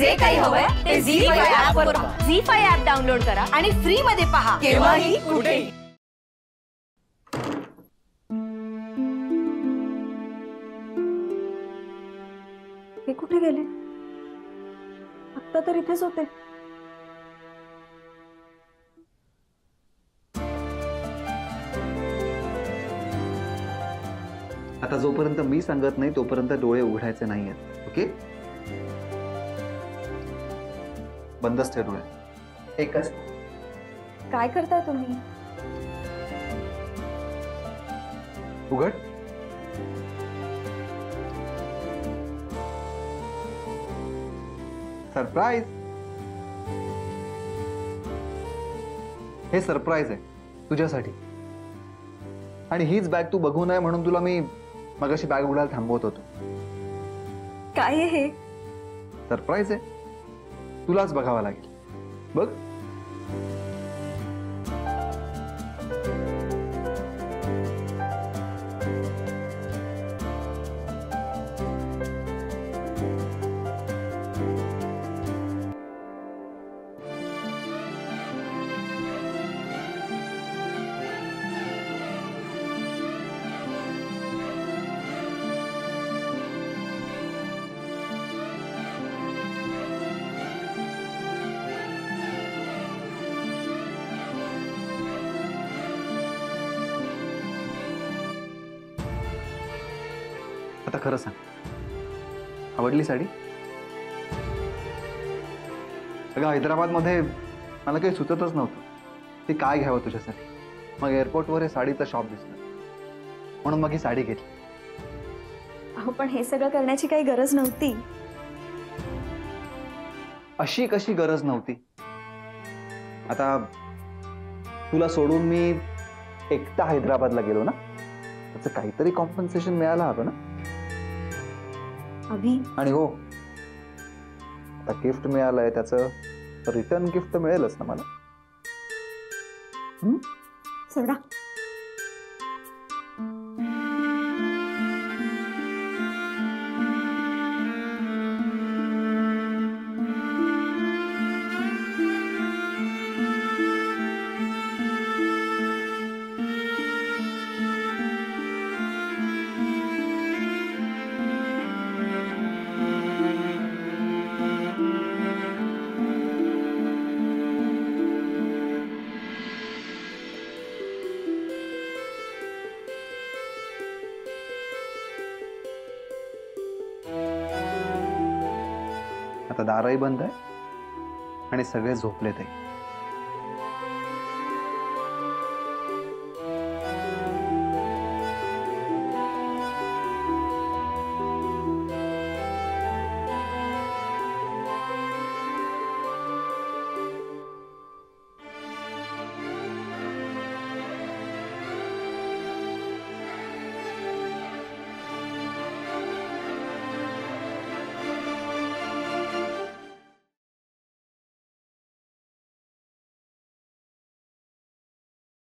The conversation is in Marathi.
जे काही हवंय ते झी5 ऍप वर पहा. झी5 ऍप डाउनलोड करा आणि फ्री मध्ये पहा केव्हाही कुठेही. हे कुठे गेले? आता तर इथेच होते. आता जोपर्यंत मी सांगत नाही तोपर्यंत डोळे उघडायचे नाहीयेत. ओके, बंदच ठेव डोळे. एकच. काय करताय तुम्ही? उघड. सरप्राईज. हे सरप्राईज आहे तुझ्यासाठी. आणि हीच बॅग तू बघू नये म्हणून तुला मी मगाशी बॅग उघडायला थांबवत होतो. काय आहे हे? सरप्राईज आहे, तुलाच बघावं लागेल. बघ. आता खरं सांग, आवडली साडी? अगं हैदराबादमध्ये मला काही सुचतच नव्हतं की काय घ्यावं तुझ्यासाठी. मग एअरपोर्टवर हे साडीचं शॉप दिसलं म्हणून मग ही साडी घेतली. अहो पण हे सगळं करण्याची काही गरज नव्हती. अशी कशी गरज नव्हती? आता तुला सोडून मी एकटा हैदराबादला गेलो ना, त्याचं काहीतरी कॉम्पन्सेशन मिळायला हवं ना. अभि, आणि हो, आता गिफ्ट मिळालंय त्याचं रिटर्न गिफ्ट मिळेलच ना मला. सोडा. आता दारही बंद आहे आणि सगळे झोपलेत आहे.